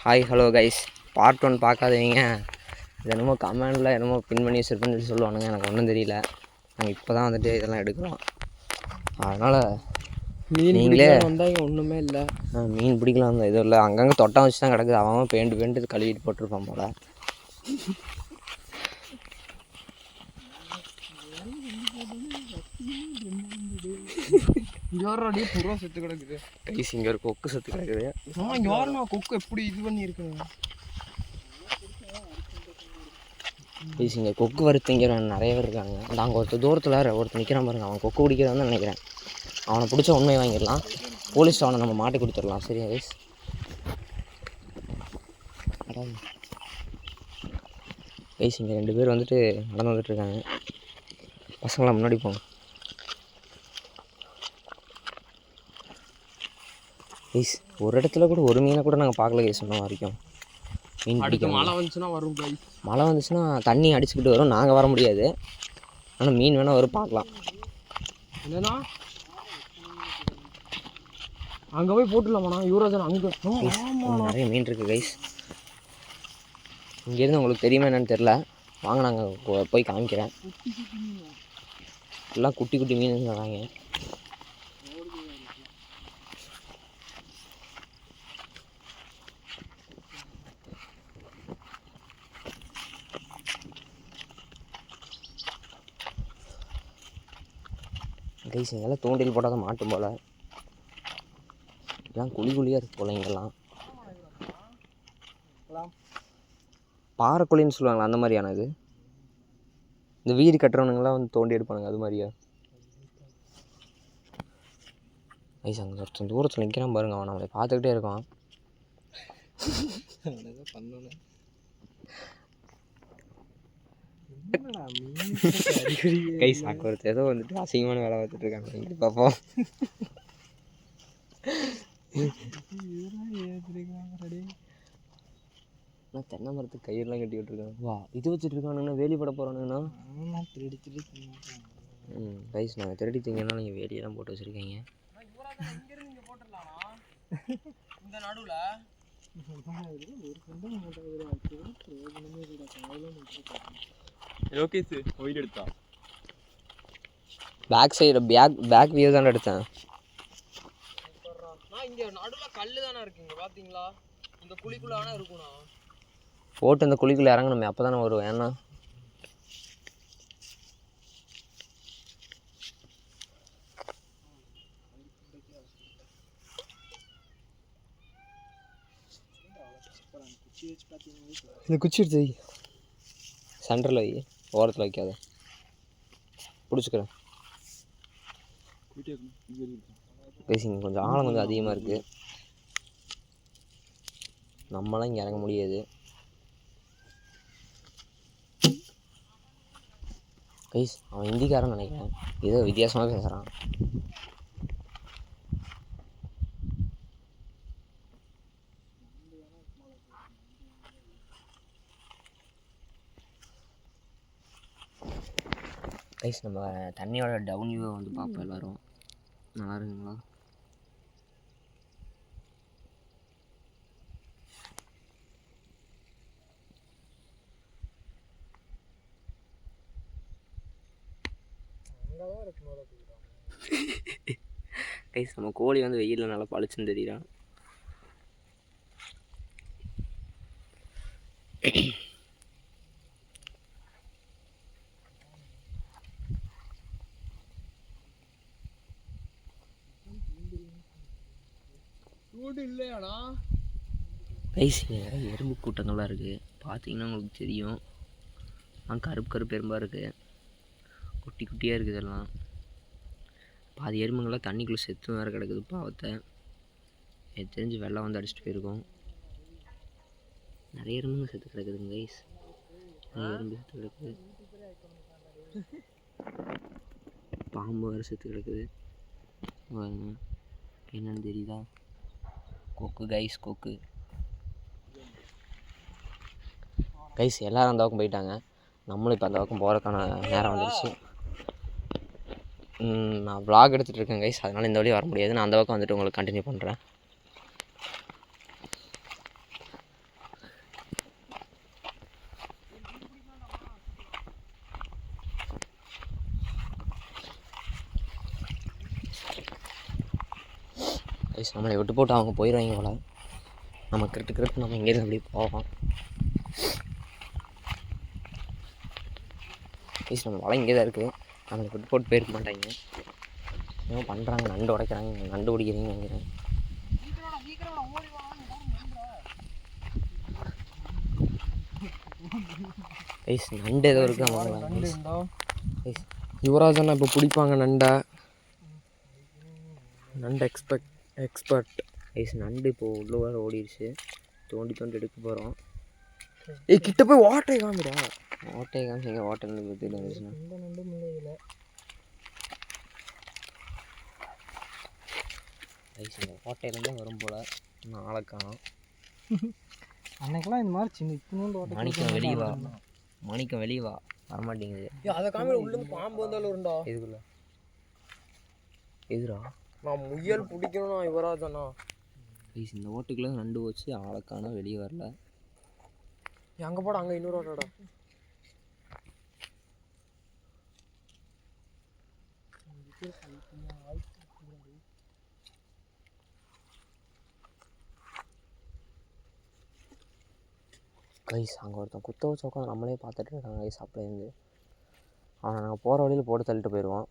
Hi hello guys, part 1 பார்க்காதவங்க இது என்னமோ கமெண்டில் என்னமோ பின் பண்ணி வச்சுருப்பேன்னு சொல்லி சொல்லுவானுங்க. எனக்கு ஒன்றும் தெரியல. நாங்கள் இப்போ தான் வந்துட்டு இதெல்லாம் எடுக்கிறோம். அதனால் நீங்களே வந்தால் ஒன்றுமே இல்லை. மீன் பிடிக்கலாம் அந்த இதுவும் இல்லை, அங்கங்கே தொட்டம் வச்சு தான் கிடக்குது. அவன் பேண்டு கழுவிட்டு போட்டிருப்பான் போல். யாரோடைய புறா செத்து கிடக்குது கைஸ், இங்கே ஒரு கொக்கு செத்து கிடக்குது. யாருண்ணா கொக்கு எப்படி இது பண்ணியிருக்குங்க? கைஸ், இங்கே கொக்கு வறுத்திங்கிற நிறைய பேர் இருக்காங்க. நாங்கள் தூரத்தில் ஒருத்தர் நிற்கிறான் பாருங்க, அவன் கொக்கு பிடிக்கிறதான் நினைக்கிறேன். அவனை பிடிச்ச உண்மையை வாங்கிடலாம், போலீஸ் அவனை நம்ம மாட்டி கொடுத்துடலாம். சரியா கைஸ்? கைஸ், இங்கே 2 பேர் வந்துட்டு நடந்து வந்துட்டுருக்காங்க. பசங்களாம் முன்னாடி போங்க. கைஸ், ஒரு இடத்துல கூட ஒரு மீனை கூட நாங்கள் பார்க்கல கைஸ். சொன்ன வரைக்கும் மீன் பிடிக்கும். மழை வந்துச்சுன்னா வரும் கைஸ். மழை வந்துச்சுன்னா தண்ணி அடிச்சுக்கிட்டு வரும், நாங்கள் வர முடியாது. ஆனால் மீன் வேணால் வரும், பார்க்கலாம். என்னன்னா அங்கே போய் போட்டுடலாமாண்ணா யுவராஜன்? அங்கே நிறைய மீன் இருக்குது கைஸ். இங்கேருந்து உங்களுக்கு தெரியுமா என்னன்னு தெரில, வாங்க நாங்கள் போய் காமிக்கிறேன். எல்லாம் குட்டி குட்டி மீன் வராங்க. கைஸ், இங்கெல்லாம் தூண்டில் போட்டால் தான் மாட்டும் போல். எல்லாம் குழியாக இருக்குது போல். இங்கெல்லாம் பாறைக்குழின்னு சொல்லுவாங்களா, அந்த மாதிரியானது. இந்த வீடு கட்டுறவனுங்களாம் வந்து தோண்டி எடுப்பானுங்க, அது மாதிரியா? கைஸ், அங்கே ஒருத்தன் தூரத்தில் நிற்கிறான் பாருங்க, அவன் நம்மளை பார்த்துக்கிட்டே இருக்கான். கைஸ், அங்கே ஒருத்தர் ஏதோ வந்துட்டு அசிங்கமான வேலை பார்த்துட்டு இருக்காங்க. இப்படி பார்ப்போம். தென்னை மரத்துக்கு கயிறுலாம் கட்டி விட்டுருக்காங்க. வா, இது வச்சுட்டு இருக்கானுங்கன்னா வேலி பட போகிறானுங்கண்ணா. கைஸ், நாங்கள் திருடி திங்கன்னா நீங்கள் வேலியெல்லாம் போட்டு வச்சுருக்கீங்க. இந்த நடுவில் பேக் சைடு பேக் வியூ தானே எடுத்தேன். இங்கே நடுவில் கல் தானே இருக்குங்க, பார்த்தீங்களா? இந்த குழிக்குள்ள ஆனால் இருக்குண்ணா. போட்டு இந்த குழிக்குள்ளே இறங்கணுமே, அப்போ தானே வருவேன். ஏன்னா இந்த குச்சி எடுத்து வை, சென்டரில் வை, ஓரத்தில் வைக்காத. பிடிச்சிக்கிறேன். பேசிங்க, கொஞ்சம் ஆழம் கொஞ்சம் அதிகமாக இருக்குது, நம்மளாம் இங்கே இறங்க முடியாது. கைஸ், அவன் ஹிந்திக்காரன் நினைக்கிறேன், ஏதோ வித்தியாசமாக பேசுகிறான். கைஸ், நம்ம தண்ணியோட டவுன் வியூவை வந்து பார்ப்போம் எல்லோரும். நல்லா இருக்குங்களா? கைஸ், நம்ம கோழி வந்து வெயிலில் நல்லா பளிச்சுன்னு தெரியுறான். இல்லையாடா கைஸ், நிறைய எறும்பு கூட்டங்கள்லாம் இருக்குது, பார்த்தீங்கன்னா உங்களுக்கு தெரியும். கருப்பு எறும்பாக இருக்குது, குட்டி குட்டியாக இருக்குது எல்லாம். பாதி எறும்புங்கள்லாம் தண்ணிக்குள்ளே செத்து வேறு கிடக்குது, பாவத்தை. எனக்கு தெரிஞ்சு வெள்ளம் வந்து அடிச்சுட்டு போயிருக்கோம். நிறைய எறும்புங்க செத்து கிடக்குதுங்க கைஸ், நிறைய எறும்பு செத்து கிடக்குது. பாம்பு வேறு செத்து கிடக்குது. என்னன்னு தெரியுதா? கொக்கு கைஸ், கொக்கு. கைஸ், எல்லோரும் அந்த பக்கம் போயிட்டாங்க, நம்மளும் இப்போ அந்த பக்கம் போகிறதுக்கான நேரம் வந்துடுச்சு. நான் vlog எடுத்துகிட்டு இருக்கேன் கைஸ், அதனால் இந்த வழியாக வர முடியாது. நான் அந்த பக்கம் வந்துட்டு உங்களுக்கு கண்டினியூ பண்ணுறேன். கைஸ் நம்மளை விட்டு போட்டு அவங்க போயிடுவாங்க போல. நம்ம கிரிட்டு நம்ம இங்கேருந்து அப்படியே போவோம். கைஸ் நம்ம வலை இங்கே தான் இருக்குது. நம்மளை விட்டு போட்டு போயிருக்க மாட்டாங்க. என்ன பண்ணுறாங்க, நண்டு உடைக்கிறாங்க, நண்டு பிடிக்கிறீங்கன்னு நினைக்கிறேன். கைஸ் நண்டு ஏதோ இருக்குது அவங்க. கைஸ் யுவராஜனா இப்போ பிடிப்பாங்க நண்டை. நண்டு எக்ஸ்பர்ட். கைஸ் நண்டு இப்போது உள்ள வேறு ஓடிடுச்சு. தோண்டி எடுக்க போகிறோம். கிட்ட போய் ஓட்டை காமிடா. ஓட்டையை காமிச்சிங்க, ஓட்டை இருந்து பற்றிட்டு வந்துச்சுன்னா கைஸ் இந்த ஓட்டையிலேருந்து வரும் போல். இன்னும் ஆளை காணோம். அன்னைக்கெல்லாம் இந்த மாதிரி சின்ன இத்தனோண்டு ஓட்டை. மாணிக்கம் வெளியே வா வரமாட்டேங்குது. அதை காமிட உள்ளேருந்து பாம்பு வந்தாலும் உண்டா இதுக்குள்ள எதுரா? நான் முயல் பிடிக்கணும்னா யுவராஜனா. கைஸ் இந்த ஓட்டுக்குள்ளே நண்டு வச்சு ஆளை காணோம், வெளியே வரல. அங்கே போட, அங்கே இன்னொரு ஓட்டாடா. கைஸ் அங்கே ஒருத்தன் குத்த வச்ச உட்காந்து நம்மளே பார்த்துட்டு இருக்காங்க கைஸ். அப்படியே அவனை நாங்கள் போகிற வழியில் போட்டு தள்ளிட்டு போயிடுவோம்.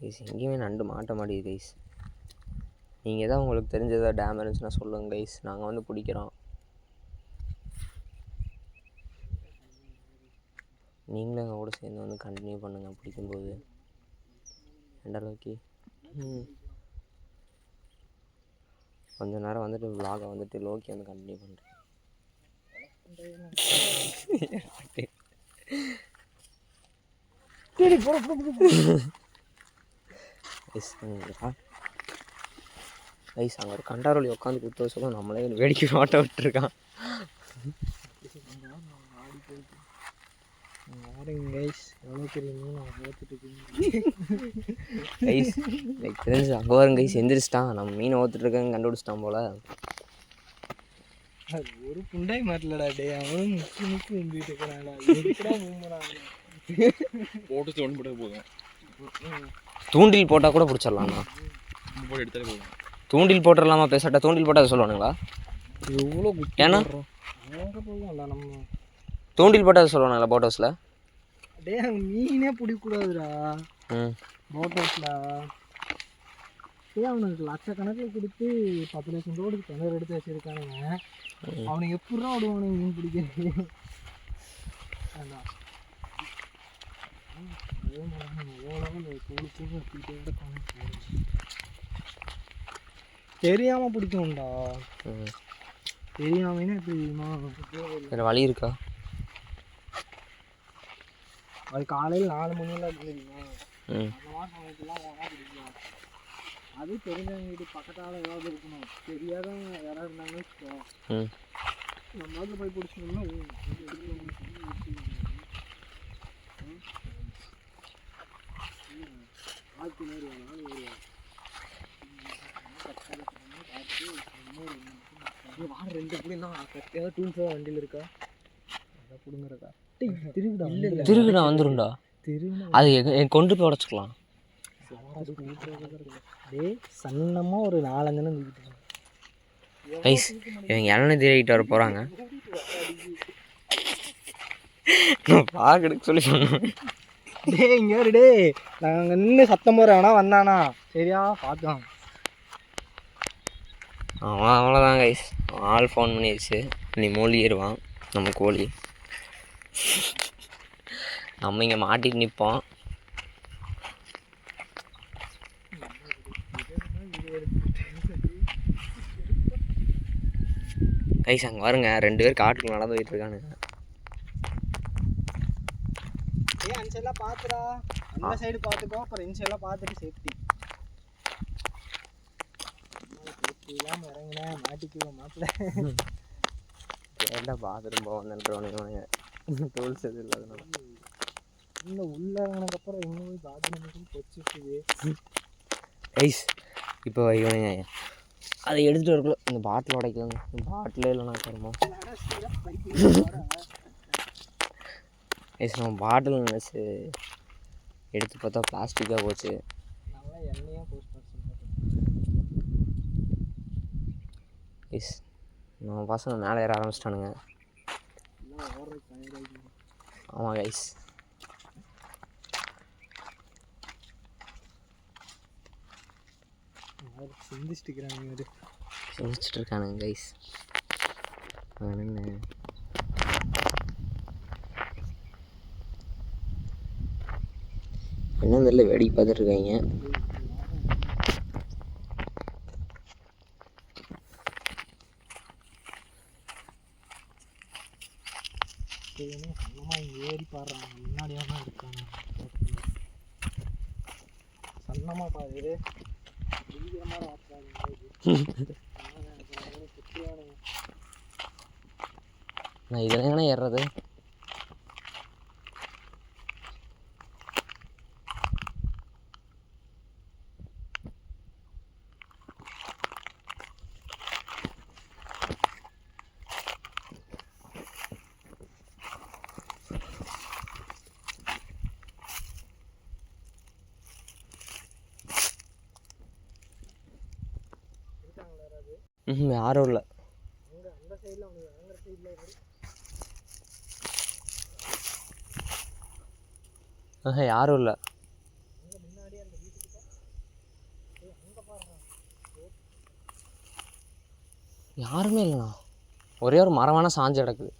கைஸ் எங்கேயுமே நண்டு மாட்ட மாட்டேங்குது கைஸ். நீங்கள் எதாவது உங்களுக்கு தெரிஞ்சதா டேம் இருந்துச்சுன்னா சொல்லுங்கள் கைஸ், நாங்கள் வந்து பிடிக்கிறோம். நீங்களும் எங்கள் கூட சேர்ந்து வந்து கண்டினியூ பண்ணுங்கள் பிடிக்கும்போது. ரெண்டா லோக்கி கொஞ்ச நேரம் வந்துட்டு விலாகை வந்துட்டு லோக்கி வந்து கண்டினியூ பண்ணுறேன். கைஸ் அங்கே ஒரு கண்டாரோலி உட்காந்து குத்த சொல்ல நம்மளே வேடிக்கை மாட்ட விட்டுருக்கான். கைஸ் எவ்வளோ தெரியுமோ நான் கைஸ் எனக்கு தெரிஞ்சு அங்கே வரும் கைஸ் எந்திரிச்சிட்டான். நம்ம மீனை ஓத்துட்ருக்கேன்னு கண்டுபிடிச்சிட்டான் போல். ஒரு புண்டாய் மாட்டலடா டே. அவனும் முக்கி வந்துட்டு இருக்கிறாங்களா போட்டு தோண்டி போட போதும். தூண்டில் போட்டால் கூட பிடிச்சிடலாம்ண்ணா. போட்டு எடுத்தாலே போதும். தூண்டில் போட்டுடலாமா பேசாட்டா? தூண்டில் போட்டால் அதை சொல்லுவானுங்களா? எவ்வளோ ஏன்னா அங்கே போகலாம்ல நம்ம. தூண்டில் போட்டால் அதை சொல்லுவானுங்களா போட் ஹவுஸில்? டே அங்கே மீனே பிடிக்கக்கூடாதுடா போட் ஹவுஸில். அவனுக்கு லட்சக்கணக்கில் கொடுத்து 10 லட்சம் ரோடுக்கு கிணறு எடுத்து வச்சுருக்கானுங்க. அவனுக்கு எப்படிதான் விடுவானுங்க மீன் பிடிக்கிறது? வேண்டாம் தெரியாமல் பிடிக்கும்டா. தெரியாமனா எப்படிமா வேறு வழி இருக்கா? அது காலையில் 4 மணியெல்லாம் தெரியுமா? அந்த மாதிரி சமயத்துலாம் போனால் பிடிக்கும். அது தெரிஞ்சவங்க வீட்டு பக்கத்தால் ஏதாவது இருக்கணும். தெரியாதவங்க யாராவது இருந்தாங்கன்னு வச்சுக்கோ, நம்ம மாதிரி போய் பிடிச்சோம்னா வாரம் 2 பிடினா ஏதாவது டூல்ஸ் வண்டியில் இருக்கா? அதை பிடுங்குறதா? திருவிழா வந்துடும்டா. அது கொண்டு போய் உடச்சிக்கலாம். சன்னமாக ஒரு 4-5 தூக்கிட்டு கைஸ் இவங்க இளநீ தேடிட்டு வர போகிறாங்க. நான் பார்க்கறதுக்கு சொல்லி சொன்னேன். டே இங்கே டே நாங்கள் நின்று சத்தம் போகிற வேணா வந்தானா சரியா பார்த்தோம். அவன் அவ்வளோதான் கைஸ். ஆள் ஃபோன் பண்ணிடுச்சு, நீ மூழ்கிடுவான் நம்ம கோழி. நம்ம இங்கே மாட்டிட்டு நிற்போம். கைஸ் அங்கே வருங்க, 2 பேர் காட்டுக்குள்ள நடந்து போயிட்டு இருக்கானுங்க. அந்த சைடெலாம் பார்த்துடா, அந்த சைடு பார்த்துக்கோ, அப்புறம் இந்த சைடெலாம் பார்த்துட்டு சேஃப்டி இல்லாமல் இறங்கினேன் மாட்டிக்குவோம் மாப்பிள்ள. ஏன்டா பாத்ரூம் போவாங்க டூல்ஸ் எதுவும் இல்லாதனால. இந்த உள்ள இறங்கினதுக்கப்புறம் எங்கே போய் பாத்ரூம் கொச்சிட்டுது ஐஸ். இப்போ இவனுங்க அதை எடுத்துகிட்டு வரக்குள்ள இந்த பாட்டில் உடைக்கலாங்க. பாட்டிலே இல்லைனா தருமோ ஐஸ். நம்ம பாட்டில் நினச்சி எடுத்து பார்த்தா பிளாஸ்டிக்காக போச்சு. நல்லா எண்ணெயாக போஸ்ட் ஐஸ். நம்ம பசங்க மேலே ஏற ஆரம்பிச்சிட்டானுங்க. ஆமாம் கைஸ். சிந்திச்சுட்டு இருக்கானுங்க கைஸ். என்ன தெரியல வேடிக்கை பார்த்துட்டு இருக்காங்க. ஏறி பாடுறாங்க முன்னாடியே தான் இருக்காங்க. சன்னமாக பாரு நான் இதில் எங்கன்னா ஏறுறது? யாரும் இல்லை. அந்த சைடில் அவனுக்கு அந்த சைடில் யாரும் இல்லை. முன்னாடி அந்த வீட்டுக்கிட்ட அங்கே பாருங்க யாருமே இல்லைண்ணா. ஒரே ஒரு மரமான சாஞ்சு கிடக்குது.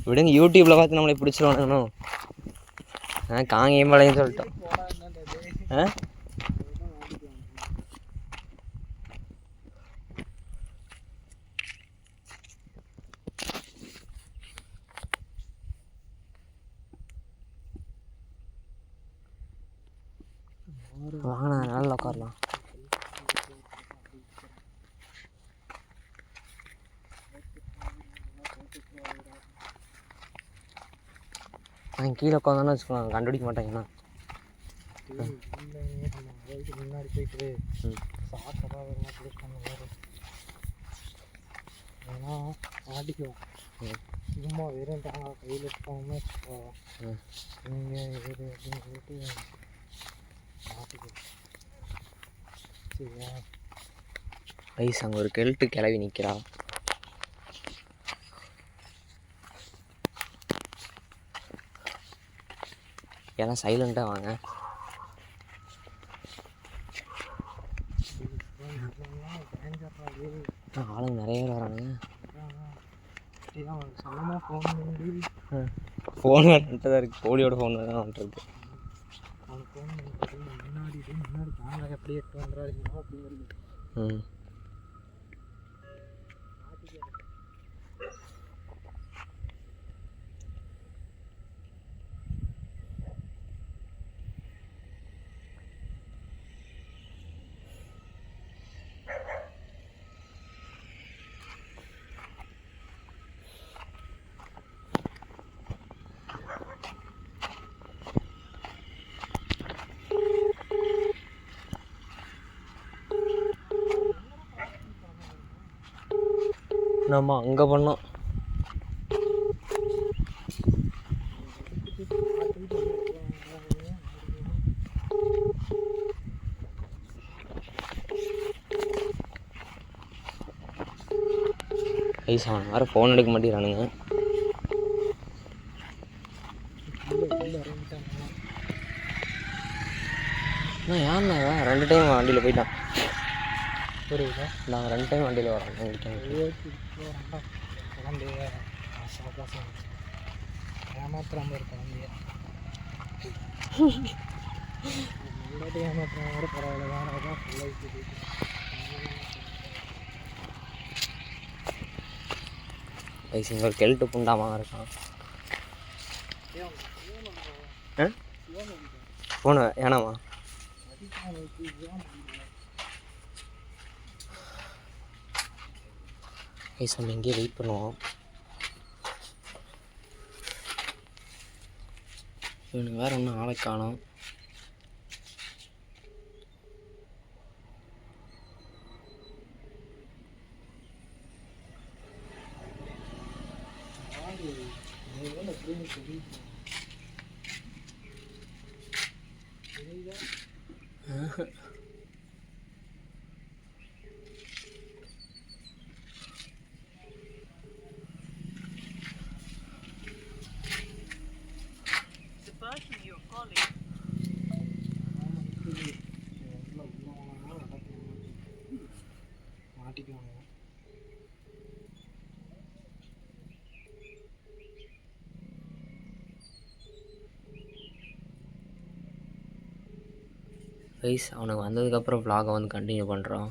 விடுங்க, யூடியூப்பில் பார்த்து நம்மளை பிடிச்சிருவானுங்கண்ணோ. காங்கேயம் பாளையம் சொல்லிட்டோம். வாங்கண்ணா, நல்லா உட்காரலாம். கீழே உட்காந்தானே வச்சுக்கோங்க, கண்டுபிடிக்க மாட்டாங்கண்ணா. முன்னாடி போயிட்டு சாக்கடா வேறு ப்ளேஸ் பண்ணுவார். ஏன்னா மாட்டிக்குவோம். சும்மா வெறும் தாங்க கையில் எடுத்தாங்கன்னா நீங்கள் இது அப்படின்னு சொல்லிட்டு மாட்டிக்குவோம். சரியா ஐஸ். அங்கே ஒரு கெல்ட்டு கிளவி நிற்கிறா. எல்லாம் சைலண்ட்டாக வாங்க. ஆளுங்க நிறைய பேர் வரானுங்க. ஃபோன் வந்துட்டு தான் இருக்குது. கோழியோட ஃபோன் தான் வந்துருக்கு. முன்னாடி தாங்க எப்படியே எட்டு வந்துடாதீங்களோ அப்படிங்கிறது. நம்ம அங்கே பண்ணோம். ஐஸ். அவன் வேறு ஃபோன் எடுக்க மாட்டேங்கிறானுங்க. ஏன்னா 2 டைம் வண்டியில் போயிட்டான். புரியுதா? நாங்கள் 2 டைம் வண்டியில் வரோம். குழந்தைய ஏமாத்திராம இருக்க குழந்தைய முன்னாடி ஏமாத்திரம் கூட பரவாயில்ல. வேறு தான் ஃபுல்லாக ஐஸ். இங்கே ஒரு கெல்ட்டு புண்டாமல் இருக்கான். ஃபோனு ஏனாமா அவனுக்கு இதுதான் முடியல. கைஸ் நம்ம இங்கேயே வெயிட் பண்ணுவோம். இவனுக்கு வேறு ஒன்றும் ஆளை காணோம். ஆடு வேலை அப்படின்னு சொல்லிட்டு மாட்டிக்குவாங்க. கைஸ் அவனுக்கு வந்ததுக்கப்புறம் vlog வந்து கண்டினியூ பண்ணுறோம்.